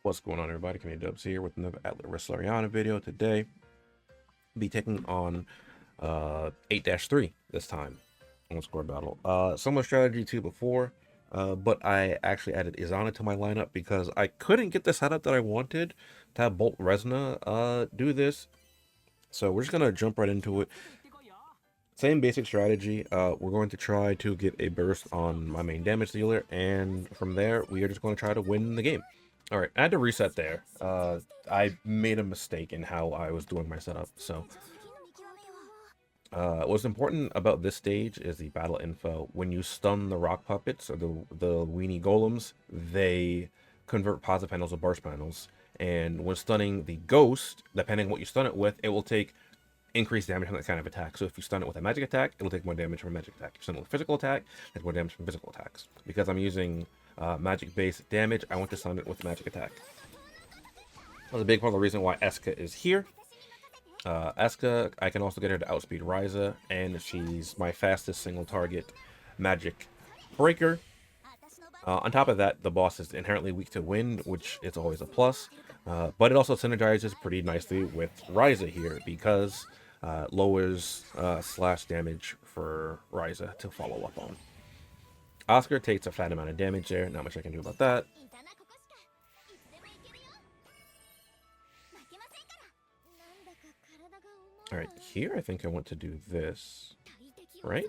What's going on, everybody? Community Dubs here with another Atelier Reslieriana video. Today, be taking on 8-3 this time on score battle. Similar strategy to before, but I actually added Izana to my lineup because I couldn't get the setup that I wanted to have Bolt Resna do this. So we're just gonna jump right into it. Same basic strategy. We're going to try to get a burst on my main damage dealer, and from there, we are just going to try to win the game. All right, I had to reset there. I made a mistake in how I was doing my setup. So, what's important about this stage is the battle info. When you stun the rock puppets or the weenie golems, they convert positive panels to burst panels. And when stunning the ghost, depending on what you stun it with, it will take increased damage from that kind of attack. So if you stun it with a magic attack, it'll take more damage from a magic attack. If you stun it with a physical attack, it takes more damage from physical attacks. Because I'm using magic-based damage, I want to stun it with magic attack. That's a big part of the reason why Eska is here. Eska, I can also get her to outspeed Ryza, and she's my fastest single target magic breaker. On top of that, the boss is inherently weak to wind, which is always a plus. But it also synergizes pretty nicely with Ryza here because lowers slash damage for Ryza to follow up on. Oscar takes a fat amount of damage there. Not much I can do about that. Alright, here I think I want to do this. Right?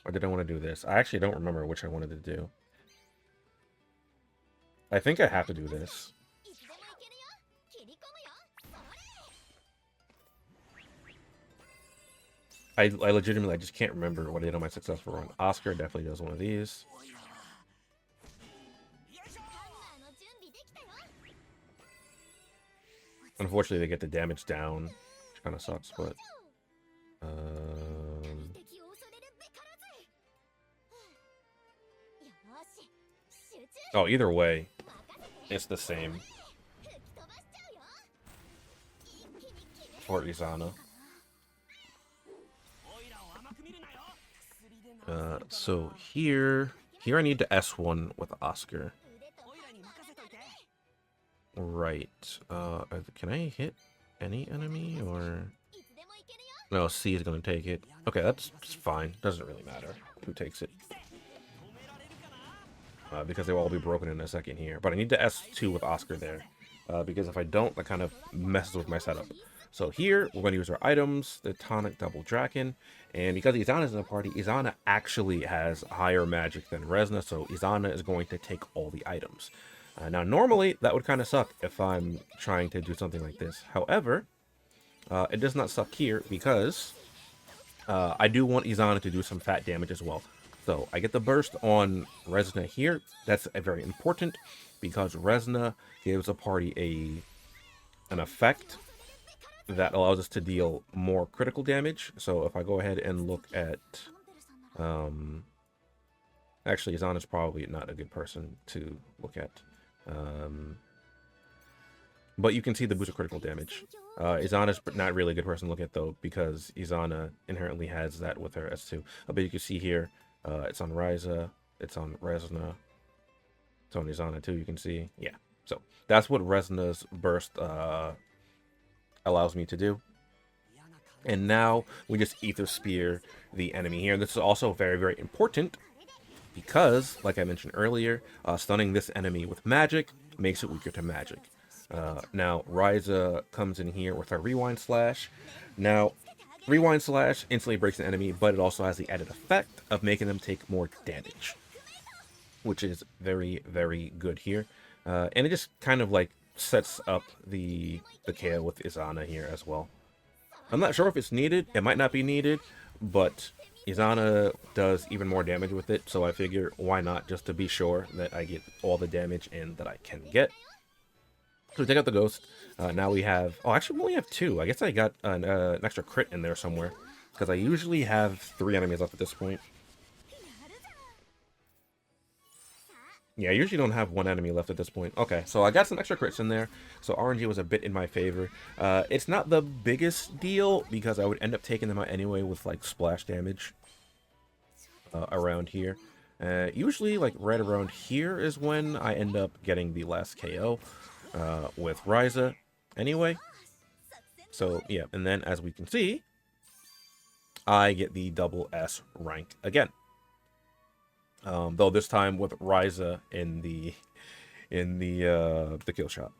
Or did I want to do this? I actually don't remember which I wanted to do. I think I have to do this. I legitimately, I just can't remember what I did on my successful run. Oscar definitely does one of these. Unfortunately, they get the damage down, which kind of sucks, but... Oh, either way, it's the same for Izana. So here I need to S1 with Oscar. Right. Can I hit any enemy or... No, C is going to take it. Okay, that's fine. Doesn't really matter who takes it. Because they will all be broken in a second here. But I need to S2 with Oscar there. Because if I don't, that kind of messes with my setup. So here, we're going to use our items, the Tonic Double Draken. And because Izana is in the party, Izana actually has higher magic than Resna. So Izana is going to take all the items. Now, normally, that would kind of suck if I'm trying to do something like this. However, it does not suck here because I do want Izana to do some fat damage as well. So I get the burst on Resna here. That's very important because Resna gives a party an effect that allows us to deal more critical damage. So if I go ahead and look at... actually, Izana's probably not a good person to look at. But you can see the boost of critical damage. Izana's not really a good person to look at, though, because Izana inherently has that with her S2. But you can see here, it's on Ryza, it's on Resna, it's on Izana too, you can see. Yeah, so that's what Resna's burst allows me to do. And now we just Ether Spear the enemy here. This is also very, very important because, like I mentioned earlier, stunning this enemy with magic makes it weaker to magic. Now, Ryza comes in here with our Rewind Slash. Now, Rewind Slash instantly breaks the enemy, but it also has the added effect of making them take more damage, which is very, very good here. And it just kind of like sets up the KO with Izana here as well. I'm not sure if it's needed. It might not be needed, but Izana does even more damage with it, so I figure why not, just to be sure that I get all the damage in that I can get. So we take out the ghost. Now we have... Oh, actually, we only have 2. I guess I got an extra crit in there somewhere, because I usually have 3 enemies left at this point. Yeah, I usually don't have 1 enemy left at this point. Okay, so I got some extra crits in there, so RNG was a bit in my favor. It's not the biggest deal, because I would end up taking them out anyway with, like, splash damage around here. Usually, like right around here is when I end up getting the last KO with Ryza. Anyway, so yeah, and then as we can see, I get the double S rank again. Though this time with Ryza in the kill shot.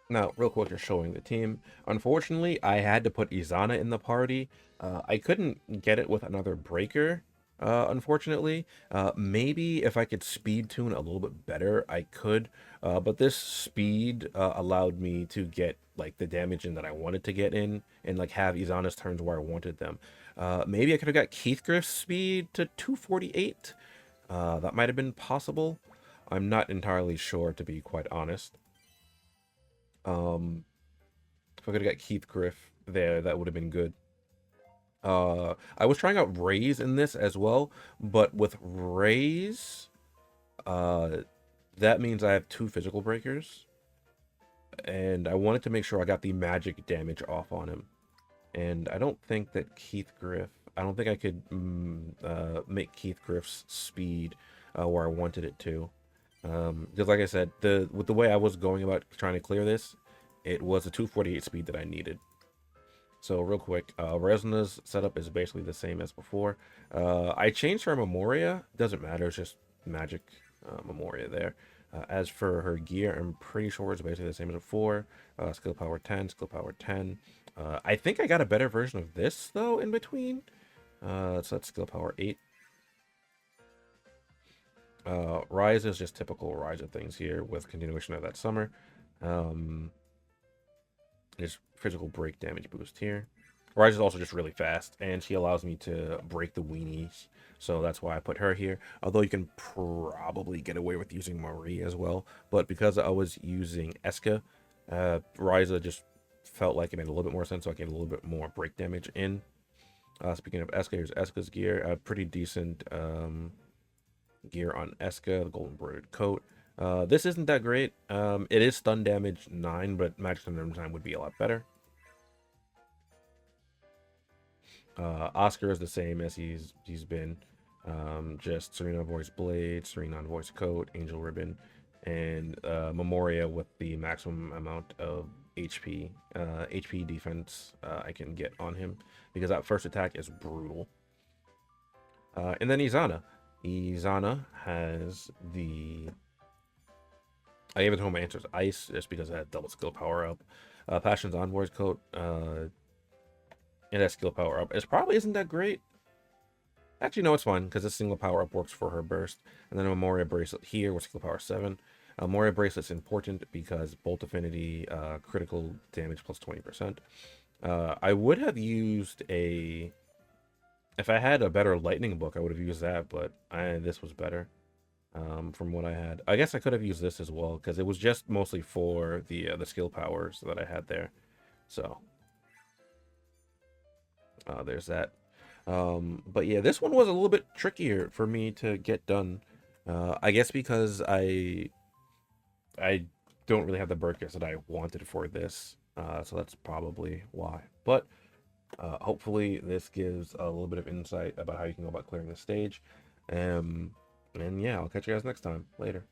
Now, real quick, just showing the team. Unfortunately, I had to put Izana in the party. I couldn't get it with another breaker, unfortunately. Maybe if I could speed tune a little bit better, I could. But this speed allowed me to get like the damage in that I wanted to get in, and like have Izana's turns where I wanted them. Maybe I could have got Keithgriff's speed to 248. That might have been possible. I'm not entirely sure, to be quite honest. Um, if I could have got Heathcliff there, that would have been good. I was trying out Raise in this as well, but with Raise, uh, that means I have 2 physical breakers, and I wanted to make sure I got the magic damage off on him. And I don't think that I don't think I could make Heathcliff's speed where I wanted it to. Because like I said, with the way I was going about trying to clear this, it was a 248 speed that I needed. So real quick, Resna's setup is basically the same as before. I changed her Memoria. Doesn't matter, it's just magic Memoria there. As for her gear, I'm pretty sure it's basically the same as before. Skill power 10, skill power 10. I think I got a better version of this, though, in between. So that's skill power 8. Rise is just typical Rise of things here with continuation of that summer. Just physical break damage boost here. Rise is also just really fast, and she allows me to break the weenies, so that's why I put her here. Although you can probably get away with using Marie as well, but because I was using Eska, Ryza just felt like it made a little bit more sense, so I get a little bit more break damage in. Speaking of Eska, here's Eska's gear. A pretty decent gear on Eska, the golden embroidered coat. This isn't that great. It is stun damage 9, but magic stun damage 9 would be a lot better. Oscar is the same as he's been. Just Serena Voice Blade, Serena Voice Coat, Angel Ribbon, and Memoria with the maximum amount of HP defense I can get on him, because that first attack is brutal. And then Izana. Izana has the... I gave it home answers Ice just because I had double skill power up. Passion's Envoy's Coat, and that skill power up probably isn't that great. Actually, no, it's fine because this single power up works for her burst. And then a Memoria Bracelet here with skill power 7. Memoria Bracelet's important because Bolt Affinity, critical damage plus 20%. I would have used a... If I had a better lightning book, I would have used that, but this was better from what I had. I guess I could have used this as well because it was just mostly for the skill powers that I had there. So there's that. But yeah, this one was a little bit trickier for me to get done. I guess because I don't really have the burkers that I wanted for this. So that's probably why. But hopefully this gives a little bit of insight about how you can go about clearing the stage. And yeah, I'll catch you guys next time. Later.